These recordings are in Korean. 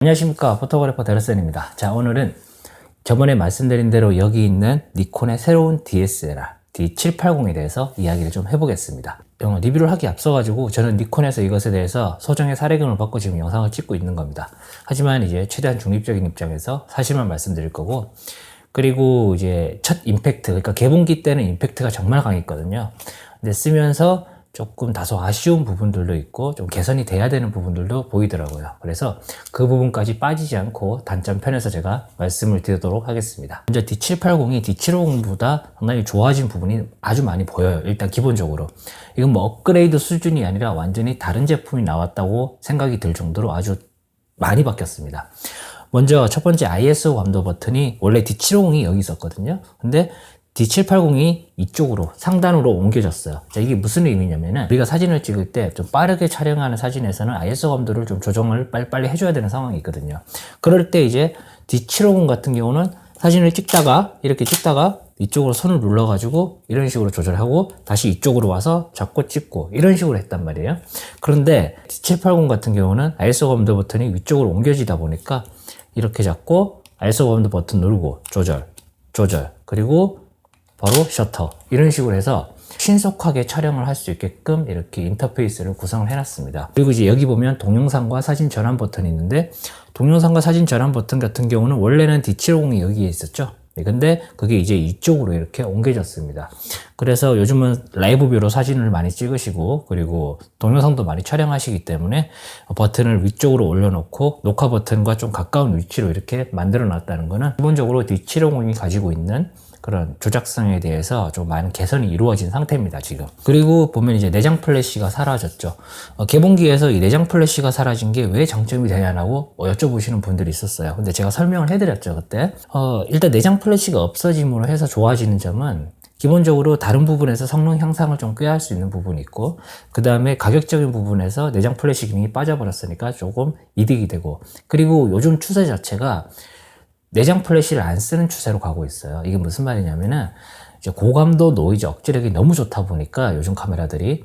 안녕하십니까, 포토그래퍼 데르센입니다. 자, 오늘은 저번에 말씀드린 대로 여기 있는 니콘의 새로운 DSLR D780에 대해서 이야기를 좀 해보겠습니다. 리뷰를 하기 앞서가지고 저는 니콘에서 이것에 대해서 소정의 사례금을 받고 지금 영상을 찍고 있는 겁니다. 하지만 이제 최대한 중립적인 입장에서 사실만 말씀드릴 거고, 그리고 이제 첫 임팩트, 그러니까 개봉기 때는 임팩트가 정말 강했거든요. 근데 쓰면서 조금 다소 아쉬운 부분들도 있고 좀 개선이 돼야 되는 부분들도 보이더라고요. 그래서 그 부분까지 빠지지 않고 단점 편에서 제가 말씀을 드리도록 하겠습니다. 먼저 D780이 D750보다 상당히 좋아진 부분이 아주 많이 보여요. 일단 기본적으로 이건 뭐 업그레이드 수준이 아니라 완전히 다른 제품이 나왔다고 생각이 들 정도로 아주 많이 바뀌었습니다. 먼저 첫 번째 ISO 감도 버튼이 원래 D750이 여기 있었거든요. 근데 D780이 이쪽으로 상단으로 옮겨졌어요. 자, 이게 무슨 의미냐면은 우리가 사진을 찍을 때 좀 빠르게 촬영하는 사진에서는 ISO 감도를 좀 조정을 빨리빨리 해줘야 되는 상황이 있거든요. 그럴 때 이제 D750 같은 경우는 사진을 찍다가 이렇게 찍다가 이쪽으로 손을 눌러가지고 이런 식으로 조절하고 다시 이쪽으로 와서 잡고 찍고 이런 식으로 했단 말이에요. 그런데 D780 같은 경우는 ISO 감도 버튼이 위쪽으로 옮겨지다 보니까 이렇게 잡고 ISO 감도 버튼 누르고 조절 그리고 바로 셔터 이런 식으로 해서 신속하게 촬영을 할 수 있게끔 이렇게 인터페이스를 구성을 해놨습니다. 그리고 이제 여기 보면 동영상과 사진 전환 버튼이 있는데, 동영상과 사진 전환 버튼 같은 경우는 원래는 D750이 여기에 있었죠. 근데 그게 이제 이쪽으로 이렇게 옮겨졌습니다. 그래서 요즘은 라이브 뷰로 사진을 많이 찍으시고 그리고 동영상도 많이 촬영하시기 때문에 버튼을 위쪽으로 올려놓고 녹화 버튼과 좀 가까운 위치로 이렇게 만들어 놨다는 거는 기본적으로 D750이 가지고 있는 그런 조작성에 대해서 좀 많은 개선이 이루어진 상태입니다, 지금. 그리고 보면 이제 내장 플래시가 사라졌죠. 개봉기에서 이 내장 플래시가 사라진 게 왜 장점이 되냐고 여쭤보시는 분들이 있었어요. 근데 제가 설명을 해드렸죠, 그때. 일단 내장 플래시가 없어짐으로 해서 좋아지는 점은 기본적으로 다른 부분에서 성능 향상을 좀 꾀할 수 있는 부분이 있고, 그 다음에 가격적인 부분에서 내장 플래시 기능이 빠져버렸으니까 조금 이득이 되고, 그리고 요즘 추세 자체가 내장 플래시를 안 쓰는 추세로 가고 있어요. 이게 무슨 말이냐면은 이제 고감도 노이즈 억제력이 너무 좋다 보니까 요즘 카메라들이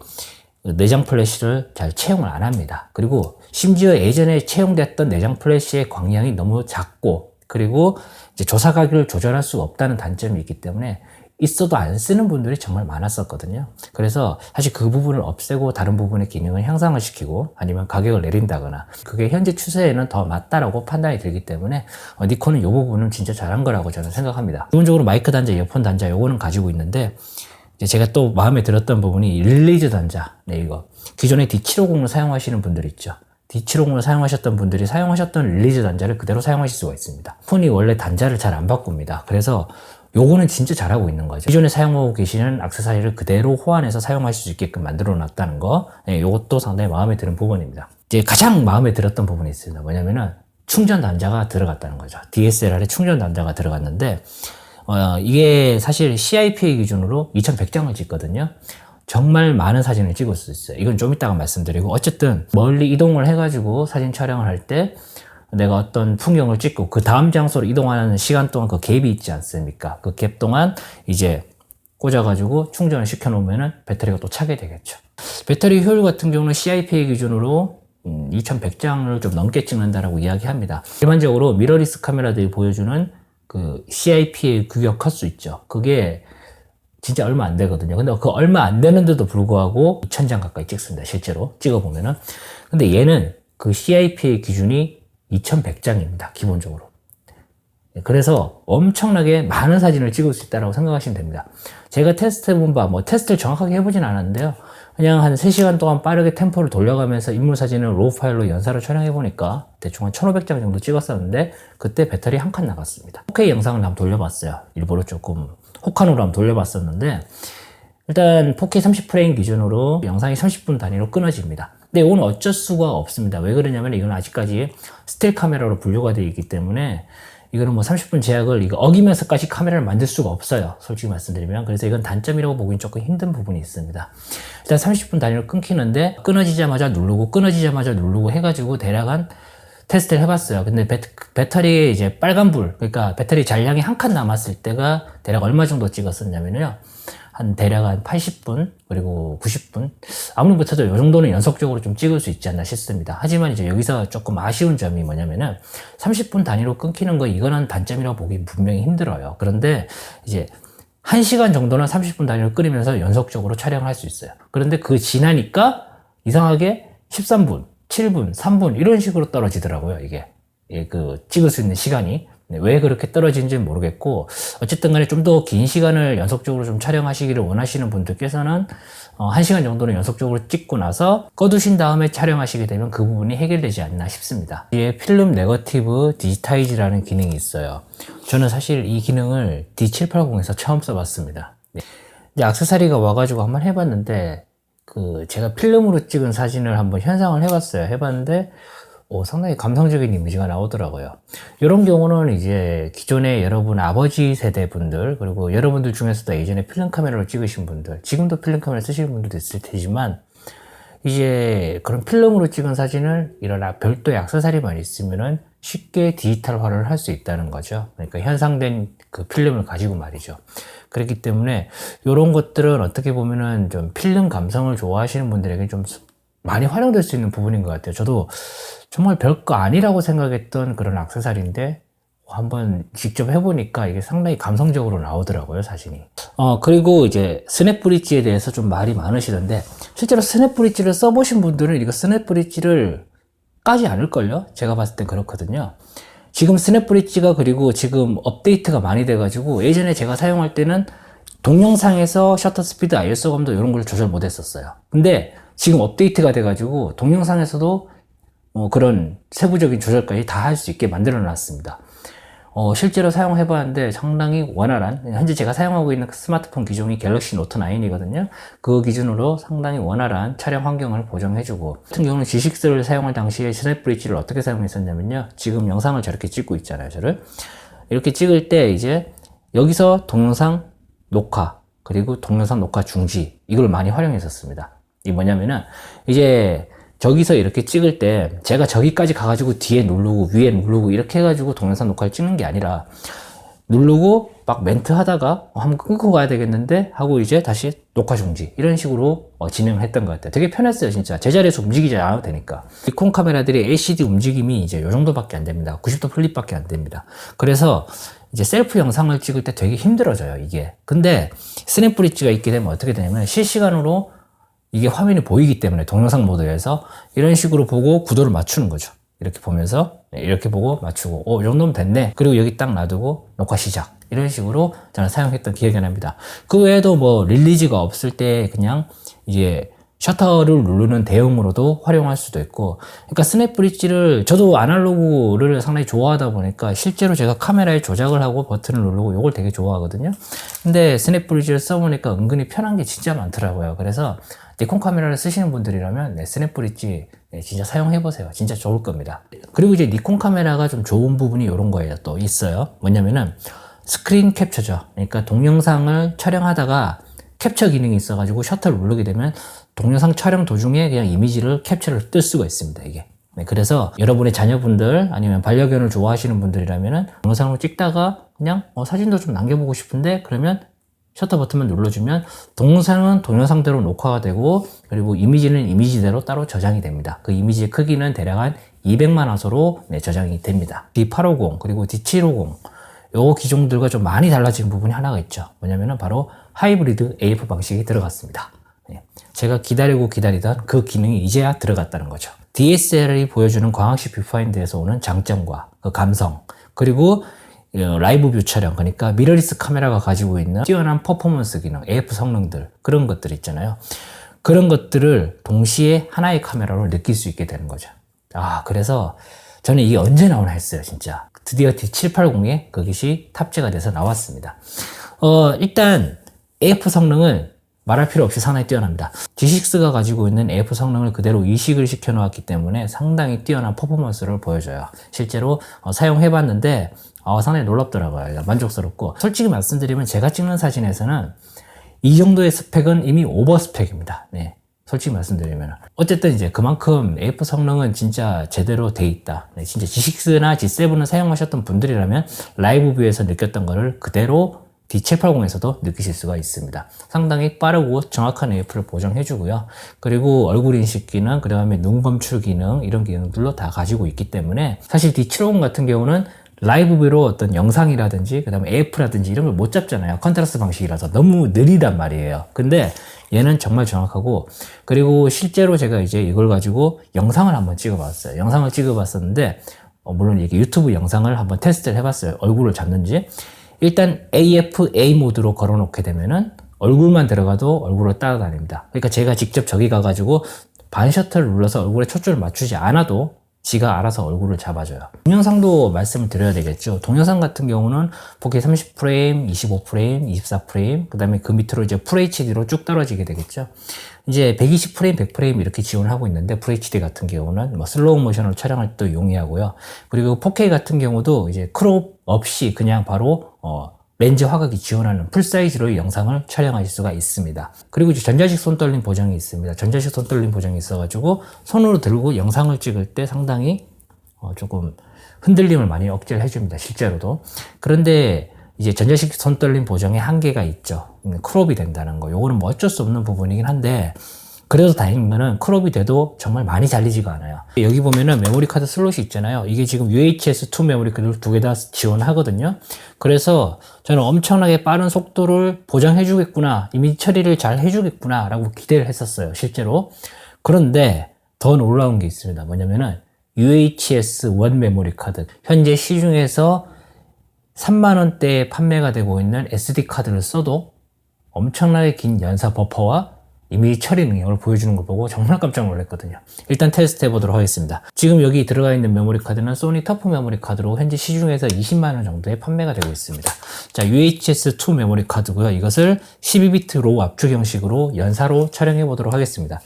내장 플래시를 잘 채용을 안 합니다. 그리고 심지어 예전에 채용됐던 내장 플래시의 광량이 너무 작고, 그리고 이제 조사 가격을 조절할 수가 없다는 단점이 있기 때문에 있어도 안 쓰는 분들이 정말 많았었거든요. 그래서 사실 그 부분을 없애고 다른 부분의 기능을 향상을 시키고 아니면 가격을 내린다거나, 그게 현재 추세에는 더 맞다라고 판단이 들기 때문에 니콘은 이 부분은 진짜 잘한 거라고 저는 생각합니다. 기본적으로 마이크 단자, 이어폰 단자 요거는 가지고 있는데, 이제 제가 또 마음에 들었던 부분이 릴리즈 단자. 네, 이거 기존에 D750을 사용하시는 분들 있죠. D750을 사용하셨던 분들이 사용하셨던 릴리즈 단자를 그대로 사용하실 수가 있습니다. 폰이 원래 단자를 잘 안 바꿉니다. 그래서 요거는 진짜 잘하고 있는 거죠. 기존에 사용하고 계시는 액세서리를 그대로 호환해서 사용하실 수 있게끔 만들어 놨다는 거, 네, 요것도 상당히 마음에 드는 부분입니다. 이제 가장 마음에 들었던 부분이 있습니다. 뭐냐면은 충전 단자가 들어갔다는 거죠. DSLR에 충전 단자가 들어갔는데, 이게 사실 CIPA 기준으로 2100장을 찍거든요. 정말 많은 사진을 찍을 수 있어요. 이건 좀 이따가 말씀드리고, 어쨌든 멀리 이동을 해가지고 사진 촬영을 할 때 내가 어떤 풍경을 찍고 그 다음 장소로 이동하는 시간 동안 그 갭이 있지 않습니까? 그 갭 동안 이제 꽂아가지고 충전을 시켜 놓으면은 배터리가 또 차게 되겠죠. 배터리 효율 같은 경우는 CIPA 기준으로 2100장을 좀 넘게 찍는다라고 이야기합니다. 일반적으로 미러리스 카메라들이 보여주는 그 CIPA 규격 컷수 있죠. 그게 진짜 얼마 안 되거든요. 근데 그 얼마 안 되는데도 불구하고 2000장 가까이 찍습니다, 실제로 찍어보면은. 근데 얘는 그 CIPA 기준이 2100장입니다, 기본적으로. 그래서 엄청나게 많은 사진을 찍을 수 있다고 생각하시면 됩니다. 제가 테스트 해본 바, 테스트를 정확하게 해보진 않았는데요. 그냥 한 3시간 동안 빠르게 템포를 돌려가면서 인물 사진을 로우 파일로 연사로 촬영해보니까 대충 한 1500장 정도 찍었었는데, 그때 배터리 한 칸 나갔습니다. 4K 영상을 한번 돌려봤어요. 일부러 조금 혹한으로 한번 돌려봤었는데, 일단 4K 30프레임 기준으로 영상이 30분 단위로 끊어집니다. 근데 이건 어쩔 수가 없습니다. 왜 그러냐면 이건 아직까지 스틸 카메라로 분류가 되어 있기 때문에 이거는 30분 제약을 이거 어기면서까지 카메라를 만들 수가 없어요, 솔직히 말씀드리면. 그래서 이건 단점이라고 보기엔 조금 힘든 부분이 있습니다. 일단 30분 단위로 끊기는데, 끊어지자마자 누르고 해가지고 대략 한 테스트를 해봤어요. 근데 배터리에 이제 빨간불, 그러니까 배터리 잔량이 한 칸 남았을 때가 대략 얼마 정도 찍었었냐면요, 한 대략 한 80분 그리고 90분 아무리 못해도 이 정도는 연속적으로 좀 찍을 수 있지 않나 싶습니다. 하지만 이제 여기서 조금 아쉬운 점이 뭐냐면은 30분 단위로 끊기는 거 이거는 단점이라고 보기 분명히 힘들어요. 그런데 이제 1시간 정도는 30분 단위로 끊으면서 연속적으로 촬영을 할 수 있어요. 그런데 그 지나니까 이상하게 13분, 7분, 3분 이런 식으로 떨어지더라고요. 이게 찍을 수 있는 시간이. 네, 왜 그렇게 떨어진지는 모르겠고 어쨌든 간에 좀 더 긴 시간을 연속적으로 좀 촬영하시기를 원하시는 분들께서는 1시간 정도는 연속적으로 찍고 나서 꺼두신 다음에 촬영하시게 되면 그 부분이 해결되지 않나 싶습니다. 뒤에 필름 네거티브 디지타이즈라는 기능이 있어요. 저는 사실 이 기능을 D780에서 처음 써봤습니다. 네. 이제 액세서리가 와가지고 한번 해봤는데 제가 필름으로 찍은 사진을 한번 현상을 해봤는데 상당히 감성적인 이미지가 나오더라고요. 이런 경우는 이제 기존에 여러분 아버지 세대 분들 그리고 여러분들 중에서도 예전에 필름 카메라로 찍으신 분들 지금도 필름 카메라 쓰시는 분들도 있을 테지만 이제 그런 필름으로 찍은 사진을 이런 별도의 액세서리만 있으면은 쉽게 디지털화를 할 수 있다는 거죠. 그러니까 현상된 그 필름을 가지고 말이죠. 그렇기 때문에 이런 것들은 어떻게 보면은 좀 필름 감성을 좋아하시는 분들에게 좀 많이 활용될 수 있는 부분인 것 같아요. 저도 정말 별거 아니라고 생각했던 그런 액세서리인데 한번 직접 해보니까 이게 상당히 감성적으로 나오더라고요, 사진이. 그리고 이제 스냅 브릿지에 대해서 좀 말이 많으시던데 실제로 스냅 브릿지를 써보신 분들은 이거 스냅 브릿지를 까지 않을걸요? 제가 봤을 땐 그렇거든요. 지금 스냅 브릿지가 그리고 지금 업데이트가 많이 돼가지고 예전에 제가 사용할 때는 동영상에서 셔터 스피드, ISO감도 이런 걸 조절 못 했었어요. 근데 지금 업데이트가 돼가지고 동영상에서도 그런 세부적인 조절까지 다 할 수 있게 만들어 놨습니다. 실제로 사용해 봤는데 상당히 원활한, 현재 제가 사용하고 있는 스마트폰 기종이 갤럭시 노트 9이거든요. 그 기준으로 상당히 원활한 촬영 환경을 보정해주고, 같은 경우는 G6를 사용할 당시에 스냅 브릿지를 어떻게 사용했었냐면요. 지금 영상을 저렇게 찍고 있잖아요, 저를. 이렇게 찍을 때 이제 여기서 동영상 녹화, 그리고 동영상 녹화 중지, 이걸 많이 활용했었습니다. 이게 뭐냐면은 이제 저기서 이렇게 찍을 때 제가 저기까지 가가지고 뒤에 누르고 위에 누르고 이렇게 해가지고 동영상 녹화를 찍는 게 아니라 누르고 막 멘트 하다가 한번 끊고 가야 되겠는데 하고 이제 다시 녹화 중지 이런 식으로 진행했던 것 같아요. 되게 편했어요, 진짜. 제자리에서 움직이지 않아도 되니까. 니콘 카메라들이 LCD 움직임이 이제 요 정도밖에 안 됩니다. 90도 플립밖에 안 됩니다. 그래서 이제 셀프 영상을 찍을 때 되게 힘들어져요, 이게. 근데 스냅 브릿지가 있게 되면 어떻게 되냐면 실시간으로 이게 화면이 보이기 때문에 동영상 모드에서 이런 식으로 보고 구도를 맞추는 거죠. 이렇게 보면서 이렇게 보고 맞추고 이 정도면 됐네. 그리고 여기 딱 놔두고 녹화 시작. 이런 식으로 저는 사용했던 기억이 납니다. 그 외에도 뭐 릴리즈가 없을 때 그냥 이제 셔터를 누르는 대용으로도 활용할 수도 있고, 그러니까 스냅 브릿지를 저도 아날로그를 상당히 좋아하다 보니까 실제로 제가 카메라에 조작을 하고 버튼을 누르고 이걸 되게 좋아하거든요. 근데 스냅 브릿지를 써보니까 은근히 편한 게 진짜 많더라고요. 그래서 니콘 카메라를 쓰시는 분들이라면 스냅 브릿지 진짜 사용해보세요. 진짜 좋을 겁니다. 그리고 이제 니콘 카메라가 좀 좋은 부분이 이런 거예요. 또 있어요. 뭐냐면은 스크린 캡처죠. 그러니까 동영상을 촬영하다가 캡처 기능이 있어가지고 셔터를 누르게 되면 동영상 촬영 도중에 그냥 이미지를 캡처를 뜰 수가 있습니다, 이게. 네, 그래서 여러분의 자녀분들 아니면 반려견을 좋아하시는 분들이라면은 동영상을 찍다가 그냥 사진도 좀 남겨보고 싶은데 그러면 셔터 버튼만 눌러주면 동영상은 동영상대로 녹화가 되고 그리고 이미지는 이미지대로 따로 저장이 됩니다. 그 이미지의 크기는 대략 한 200만 화소로 저장이 됩니다. D850 그리고 D750 요 기종들과 좀 많이 달라진 부분이 하나가 있죠. 뭐냐면은 바로 하이브리드 AF 방식이 들어갔습니다. 제가 기다리던 그 기능이 이제야 들어갔다는 거죠. DSLR이 보여주는 광학식 뷰파인드에서 오는 장점과 그 감성, 그리고 라이브 뷰 촬영, 그러니까 미러리스 카메라가 가지고 있는 뛰어난 퍼포먼스 기능, AF 성능들, 그런 것들 있잖아요. 그런 것들을 동시에 하나의 카메라로 느낄 수 있게 되는 거죠. 그래서 저는 이게 언제 나오나 했어요, 진짜. 드디어 D780에 그것이 탑재가 돼서 나왔습니다. 일단 AF 성능은 말할 필요 없이 상당히 뛰어납니다. G6가 가지고 있는 AF 성능을 그대로 이식을 시켜 놓았기 때문에 상당히 뛰어난 퍼포먼스를 보여줘요. 실제로 사용해봤는데 상당히 놀랍더라고요. 만족스럽고, 솔직히 말씀드리면 제가 찍는 사진에서는 이 정도의 스펙은 이미 오버 스펙입니다. 네, 솔직히 말씀드리면. 어쨌든 이제 그만큼 AF 성능은 진짜 제대로 돼 있다. 네, 진짜 G6나 G7을 사용하셨던 분들이라면 라이브 뷰에서 느꼈던 거를 그대로 D780에서도 느끼실 수가 있습니다. 상당히 빠르고 정확한 AF를 보정해주고요. 그리고 얼굴 인식 기능, 그 다음에 눈 검출 기능, 이런 기능들로 다 가지고 있기 때문에 사실 D750 같은 경우는 라이브 뷰로 어떤 영상이라든지 그 다음에 AF라든지 이런 걸 못 잡잖아요. 컨트라스트 방식이라서 너무 느리단 말이에요. 근데 얘는 정말 정확하고, 그리고 실제로 제가 이제 이걸 가지고 영상을 한번 찍어봤어요. 영상을 찍어봤었는데 물론 이게 유튜브 영상을 한번 테스트를 해봤어요. 얼굴을 잡는지. 일단 AF-A 모드로 걸어놓게 되면은 얼굴만 들어가도 얼굴을 따라다닙니다. 그러니까 제가 직접 저기 가가지고 반 셔터를 눌러서 얼굴에 초점을 맞추지 않아도 지가 알아서 얼굴을 잡아줘요. 동영상도 말씀을 드려야 되겠죠. 동영상 같은 경우는 4K 30프레임, 25프레임, 24프레임, 그 다음에 그 밑으로 이제 FHD로 쭉 떨어지게 되겠죠. 이제 120프레임, 100프레임 이렇게 지원하고 있는데, FHD 같은 경우는 뭐 슬로우 모션으로 촬영할 때도 용이하고요. 그리고 4K 같은 경우도 이제 크롭 없이 그냥 바로 렌즈 화각이 지원하는 풀사이즈로의 영상을 촬영하실 수가 있습니다. 그리고 이제 전자식 손떨림 보정이 있습니다. 전자식 손떨림 보정이 있어가지고 손으로 들고 영상을 찍을 때 상당히 조금 흔들림을 많이 억제를 해줍니다. 실제로도. 그런데 이제 전자식 손떨림 보정에 한계가 있죠. 크롭이 된다는 거. 요거는 뭐 어쩔 수 없는 부분이긴 한데, 그래도 다행인 거는 크롭이 돼도 정말 많이 잘리지가 않아요. 여기 보면은 메모리 카드 슬롯이 있잖아요. 이게 지금 UHS-2 메모리 카드를 두 개 다 지원하거든요. 그래서 저는 엄청나게 빠른 속도를 보장해 주겠구나, 이미지 처리를 잘 해주겠구나 라고 기대를 했었어요, 실제로. 그런데 더 놀라운 게 있습니다. 뭐냐면은 UHS-1 메모리 카드, 현재 시중에서 3만원대에 판매가 되고 있는 SD 카드를 써도 엄청나게 긴 연사 버퍼와 이미지 처리 능력을 보여주는 걸 보고 정말 깜짝 놀랐거든요. 일단 테스트 해보도록 하겠습니다. 지금 여기 들어가 있는 메모리 카드는 소니 터프 메모리 카드로 현재 시중에서 20만원 정도에 판매가 되고 있습니다. 자, UHS-2 메모리 카드고요. 이것을 12비트 로우 압축 형식으로 연사로 촬영해 보도록 하겠습니다.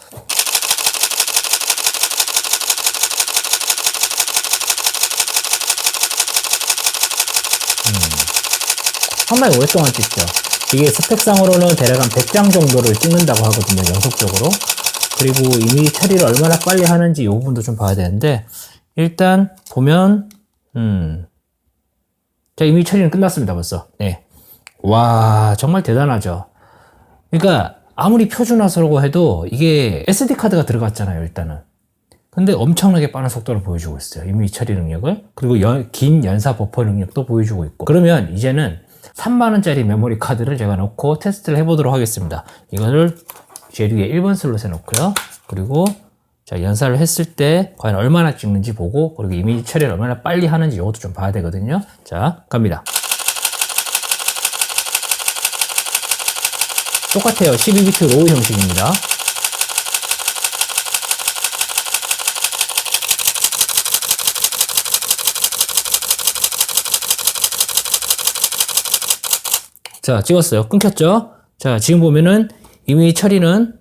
상당히 오랫동안 찍죠. 이게 스펙상으로는 대략 한 100장 정도를 찍는다고 하거든요, 연속적으로. 그리고 이미지 처리를 얼마나 빨리 하는지 이 부분도 좀 봐야 되는데, 일단 보면 자, 이미지 처리는 끝났습니다, 벌써. 네. 와, 정말 대단하죠. 그러니까 아무리 표준화서라고 해도 이게 SD카드가 들어갔잖아요, 일단은. 근데 엄청나게 빠른 속도를 보여주고 있어요, 이미지 처리 능력을. 그리고 긴 연사 버퍼 능력도 보여주고 있고. 그러면 이제는 3만원짜리 메모리 카드를 제가 넣고 테스트를 해보도록 하겠습니다. 이거를 제류에 1번 슬롯에 넣고요. 그리고 자, 연사를 했을 때 과연 얼마나 찍는지 보고, 그리고 이미지 처리를 얼마나 빨리 하는지 이것도 좀 봐야 되거든요. 자, 갑니다. 똑같아요. 12비트 로우 형식입니다. 자, 찍었어요. 끊겼죠? 자, 지금 보면은 이미지 처리는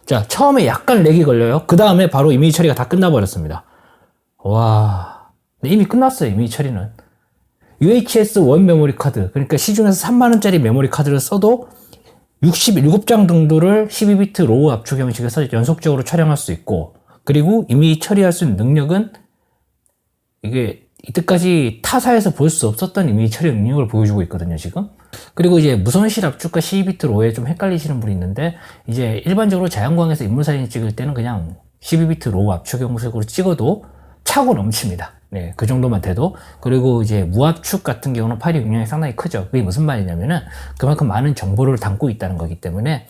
자, 처음에 약간 렉이 걸려요. 그 다음에 바로 이미지 처리가 다 끝나버렸습니다. 와, 이미 끝났어요, 이미지 처리는. UHS-1 메모리 카드, 그러니까 시중에서 3만원짜리 메모리 카드를 써도 67장 정도를 12비트 로우 압축 형식에서 연속적으로 촬영할 수 있고, 그리고 이미지 처리할 수 있는 능력은 이게 이때까지 타사에서 볼 수 없었던 이미지 처리 능력을 보여주고 있거든요, 지금. 그리고 이제 무선실 압축과 12비트 로우에 좀 헷갈리시는 분이 있는데, 이제 일반적으로 자연광에서 인물사진 찍을 때는 그냥 12비트 로우 압축 형식으로 찍어도 차고 넘칩니다. 네, 그 정도만 돼도. 그리고 이제 무압축 같은 경우는 파일의 용량이 상당히 크죠. 그게 무슨 말이냐면은 그만큼 많은 정보를 담고 있다는 거기 때문에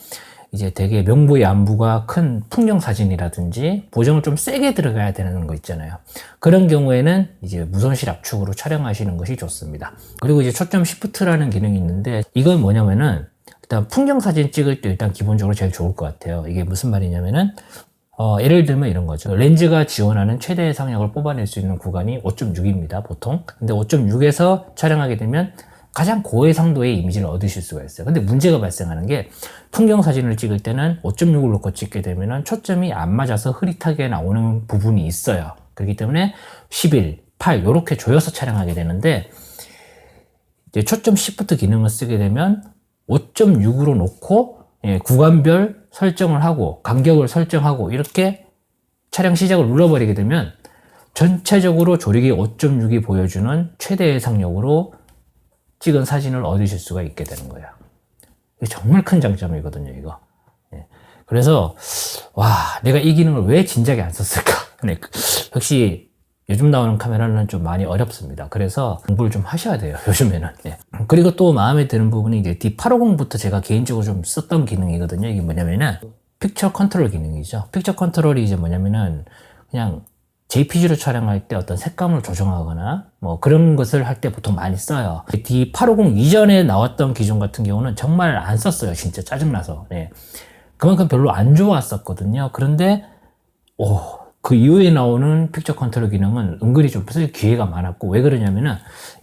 이제 되게 명부의 안부가 큰 풍경 사진이라든지 보정을 좀 세게 들어가야 되는 거 있잖아요. 그런 경우에는 이제 무선실 압축으로 촬영하시는 것이 좋습니다. 그리고 이제 초점 시프트라는 기능이 있는데, 이건 뭐냐면은 일단 풍경 사진 찍을 때 일단 기본적으로 제일 좋을 것 같아요. 이게 무슨 말이냐면은 예를 들면 이런 거죠. 렌즈가 지원하는 최대 해상력을 뽑아낼 수 있는 구간이 5.6입니다, 보통. 근데 5.6에서 촬영하게 되면 가장 고해상도의 이미지를 얻으실 수가 있어요. 근데 문제가 발생하는 게, 풍경 사진을 찍을 때는 5.6을 놓고 찍게 되면 초점이 안 맞아서 흐릿하게 나오는 부분이 있어요. 그렇기 때문에 11, 8 이렇게 조여서 촬영하게 되는데, 이제 초점 시프트 기능을 쓰게 되면 5.6으로 놓고 구간별 설정을 하고 간격을 설정하고 이렇게 촬영 시작을 눌러버리게 되면 전체적으로 조리개 5.6이 보여주는 최대 해상력으로 찍은 사진을 얻으실 수가 있게 되는 거예요. 이게 정말 큰 장점이거든요, 이거. 예. 그래서, 와, 내가 이 기능을 왜 진작에 안 썼을까? 역시 요즘 나오는 카메라는 좀 많이 어렵습니다. 그래서 공부를 좀 하셔야 돼요, 요즘에는. 예. 그리고 또 마음에 드는 부분이 이제 D850부터 제가 개인적으로 좀 썼던 기능이거든요. 이게 뭐냐면은, 픽처 컨트롤 기능이죠. 픽처 컨트롤이 이제 뭐냐면은, 그냥 JPG로 촬영할 때 어떤 색감을 조정하거나 뭐 그런 것을 할 때 보통 많이 써요. D850 이전에 나왔던 기종 같은 경우는 정말 안 썼어요. 진짜 짜증나서. 네. 그만큼 별로 안 좋았었거든요. 그런데 그 이후에 나오는 픽처 컨트롤 기능은 은근히 좀 쓸 기회가 많았고, 왜 그러냐면은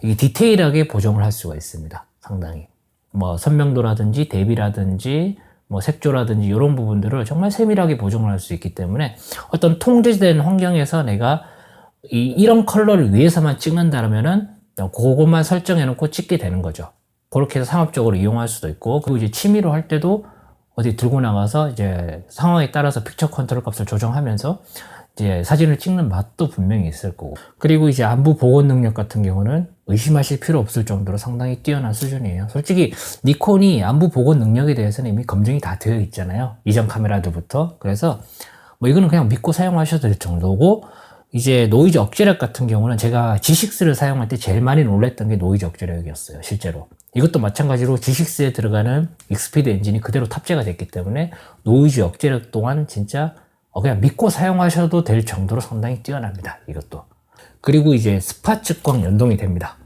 이게 디테일하게 보정을 할 수가 있습니다. 상당히 뭐 선명도라든지 대비라든지 뭐 색조라든지 이런 부분들을 정말 세밀하게 보정을 할 수 있기 때문에 어떤 통제된 환경에서 내가 이런 컬러를 위해서만 찍는다면은 그것만 설정해 놓고 찍게 되는 거죠. 그렇게 해서 상업적으로 이용할 수도 있고, 그리고 이제 취미로 할 때도 어디 들고 나가서 이제 상황에 따라서 픽처 컨트롤 값을 조정하면서 이제 사진을 찍는 맛도 분명히 있을 거고, 그리고 이제 안부 복원 능력 같은 경우는 의심하실 필요 없을 정도로 상당히 뛰어난 수준이에요. 솔직히 니콘이 안부 복원 능력에 대해서는 이미 검증이 다 되어 있잖아요. 이전 카메라들부터. 그래서 뭐 이거는 그냥 믿고 사용하셔도 될 정도고, 이제 노이즈 억제력 같은 경우는 제가 G6를 사용할 때 제일 많이 놀랬던 게 노이즈 억제력이었어요, 실제로. 이것도 마찬가지로 G6에 들어가는 익스피드 엔진이 그대로 탑재가 됐기 때문에 노이즈 억제력 또한 진짜 그냥 믿고 사용하셔도 될 정도로 상당히 뛰어납니다, 이것도. 그리고 이제 스팟 측광 연동이 됩니다.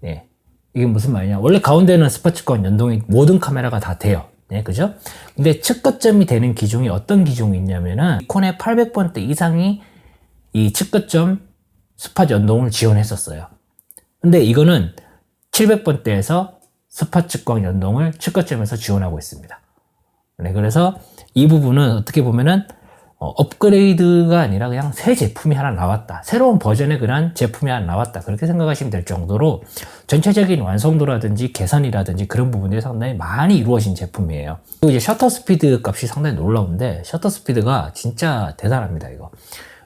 예. 이게 무슨 말이냐. 원래 가운데는 스팟 측광 연동이 모든 카메라가 다 돼요. 예, 그죠? 근데 측거점이 되는 기종이 어떤 기종이 있냐면은, 니콘의 800번대 이상이 이 측거점 스팟 연동을 지원했었어요. 근데 이거는 700번대에서 스팟 측광 연동을 측거점에서 지원하고 있습니다. 네, 그래서 이 부분은 어떻게 보면은 업그레이드가 아니라 그냥 새 제품이 하나 나왔다, 새로운 버전의 그런 제품이 하나 나왔다, 그렇게 생각하시면 될 정도로 전체적인 완성도라든지 개선이라든지 그런 부분들이 상당히 많이 이루어진 제품이에요. 그리고 이제 셔터 스피드 값이 상당히 놀라운데, 셔터 스피드가 진짜 대단합니다. 이거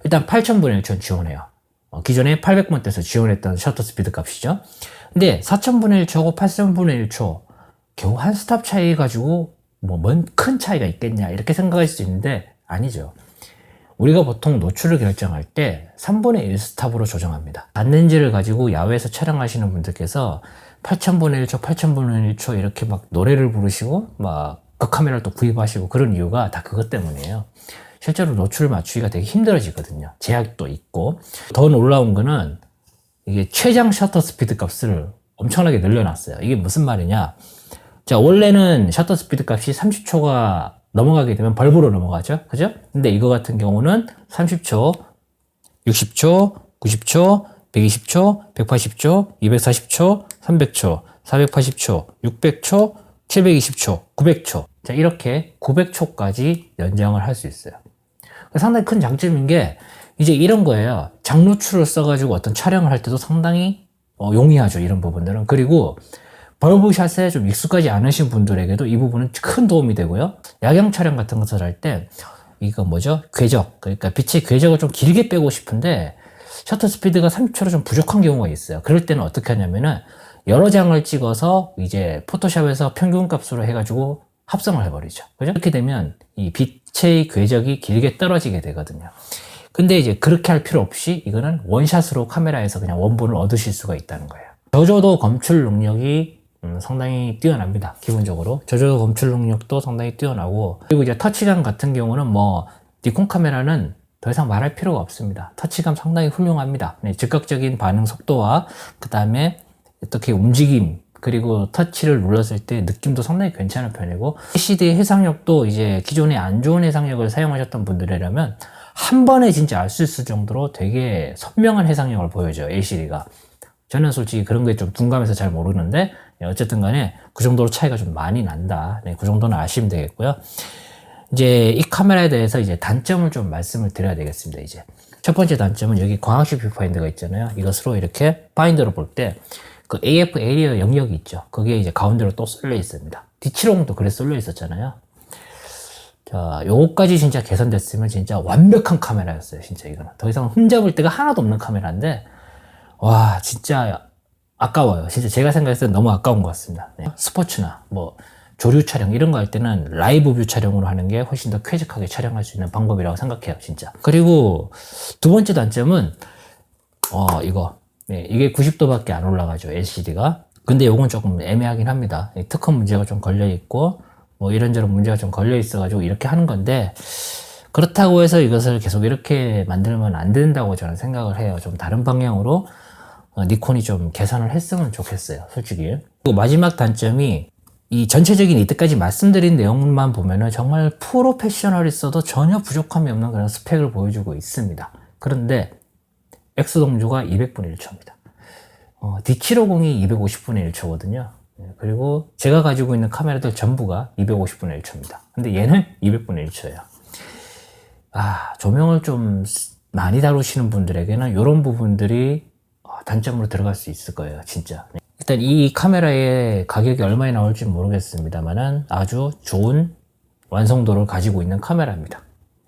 일단 8000분의 1초 지원해요. 기존에 800번대에서 지원했던 셔터 스피드 값이죠. 근데 4000분의 1초하고 8000분의 1초 겨우 한 스탑 차이 가지고 뭐 뭔 큰 차이가 있겠냐 이렇게 생각할 수 있는데, 아니죠. 우리가 보통 노출을 결정할 때 3분의 1 스탑으로 조정합니다. 단렌즈를 가지고 야외에서 촬영하시는 분들께서 8000분의 1초, 8000분의 1초 이렇게 막 노래를 부르시고 막 그 카메라를 또 구입하시고, 그런 이유가 다 그것 때문이에요. 실제로 노출을 맞추기가 되게 힘들어지거든요. 제약도 있고. 더 놀라운 거는 이게 최장 셔터 스피드 값을 엄청나게 늘려놨어요. 이게 무슨 말이냐. 자, 원래는 셔터 스피드 값이 30초가 넘어가게 되면 벌브로 넘어가죠. 그죠? 근데 이거 같은 경우는 30초, 60초, 90초, 120초, 180초, 240초, 300초, 480초, 600초, 720초, 900초. 자, 이렇게 900초까지 연장을 할 수 있어요. 상당히 큰 장점인 게 이제 이런 거예요. 장노출을 써가지고 어떤 촬영을 할 때도 상당히 용이하죠, 이런 부분들은. 그리고 벌브샷에 좀 익숙하지 않으신 분들에게도 이 부분은 큰 도움이 되고요. 야경 촬영 같은 것을 할 때 이거 뭐죠? 궤적, 그러니까 빛의 궤적을 좀 길게 빼고 싶은데 셔터 스피드가 30초로 좀 부족한 경우가 있어요. 그럴 때는 어떻게 하냐면은 여러 장을 찍어서 이제 포토샵에서 평균 값으로 해가지고 합성을 해버리죠. 그죠? 그렇게 되면 이 빛의 궤적이 길게 떨어지게 되거든요. 근데 이제 그렇게 할 필요 없이 이거는 원샷으로 카메라에서 그냥 원본을 얻으실 수가 있다는 거예요. 저조도 검출 능력이 상당히 뛰어납니다. 기본적으로 저조도 검출 능력도 상당히 뛰어나고, 그리고 이제 터치감 같은 경우는 뭐 니콘 카메라는 더 이상 말할 필요가 없습니다. 터치감 상당히 훌륭합니다. 네, 즉각적인 반응 속도와 그 다음에 어떻게 움직임, 그리고 터치를 눌렀을 때 느낌도 상당히 괜찮은 편이고, LCD 해상력도 이제 기존에 안 좋은 해상력을 사용하셨던 분들이라면 한 번에 진짜 알 수 있을 정도로 되게 선명한 해상력을 보여줘요, LCD가. 저는 솔직히 그런 거에 좀 둔감해서 잘 모르는데, 어쨌든 간에 그 정도로 차이가 좀 많이 난다. 네, 그 정도는 아시면 되겠고요. 이제 이 카메라에 대해서 이제 단점을 좀 말씀을 드려야 되겠습니다. 이제 첫 번째 단점은 여기 광학식 뷰파인더가 있잖아요. 이것으로 이렇게 파인더로 볼 때 그 AF 에리어 영역이 있죠. 거기에 이제 가운데로 또 쏠려 있습니다. D750도 그래 쏠려 있었잖아요. 자, 요거까지 진짜 개선됐으면 진짜 완벽한 카메라였어요. 진짜 이거는. 더 이상 흠잡을 데가 하나도 없는 카메라인데, 와, 진짜 아까워요. 진짜 제가 생각했을 때 너무 아까운 것 같습니다. 네. 스포츠나 뭐 조류 촬영 이런 거 할 때는 라이브 뷰 촬영으로 하는 게 훨씬 더 쾌적하게 촬영할 수 있는 방법이라고 생각해요. 진짜. 그리고 두 번째 단점은, 이거. 네, 이게 90도밖에 안 올라가죠. LCD가. 근데 요건 조금 애매하긴 합니다. 특허 문제가 좀 걸려있고, 뭐 이런저런 문제가 좀 걸려있어가지고 이렇게 하는 건데, 그렇다고 해서 이것을 계속 이렇게 만들면 안 된다고 저는 생각을 해요. 좀 다른 방향으로 니콘이 좀 개선을 했으면 좋겠어요. 솔직히. 그리고 마지막 단점이 이 전체적인 이때까지 말씀드린 내용만 보면은 정말 프로페셔널했어도 전혀 부족함이 없는 그런 스펙을 보여주고 있습니다. 그런데 X동조가 200분의 1초입니다. D750이 250분의 1초거든요. 그리고 제가 가지고 있는 카메라들 전부가 250분의 1초입니다. 근데 얘는 200분의 1초예요. 조명을 좀 많이 다루시는 분들에게는 이런 부분들이 단점으로 들어갈 수 있을 거예요. 진짜. 일단 이 카메라의 가격이 얼마에 나올지 모르겠습니다만은 아주 좋은 완성도를 가지고 있는 카메라입니다.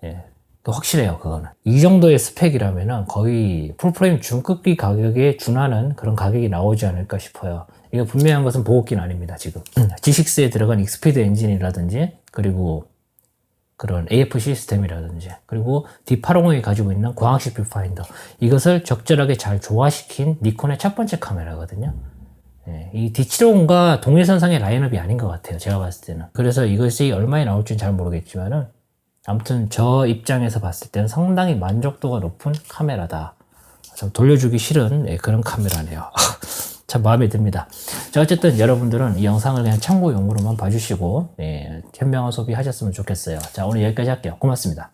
예. 확실해요, 그거는. 이 정도의 스펙이라면은 거의 풀프레임 중급기 가격에 준하는 그런 가격이 나오지 않을까 싶어요. 이거 분명한 것은 보급기는 아닙니다, 지금. G6에 들어간 익스피드 엔진이라든지, 그리고 그런 AF 시스템이라든지, 그리고 D850이 가지고 있는 광학식 뷰파인더. 이것을 적절하게 잘 조화시킨 니콘의 첫 번째 카메라거든요. 예, 이 D750과 동일선상의 라인업이 아닌 것 같아요, 제가 봤을 때는. 그래서 이것이 얼마에 나올지는 잘 모르겠지만은, 아무튼 저 입장에서 봤을 때는 상당히 만족도가 높은 카메라다. 좀 돌려주기 싫은 그런 카메라네요. 참 마음에 듭니다. 자, 어쨌든 여러분들은 이 영상을 그냥 참고용으로만 봐주시고 현명한 소비하셨으면 좋겠어요. 자, 오늘 여기까지 할게요. 고맙습니다.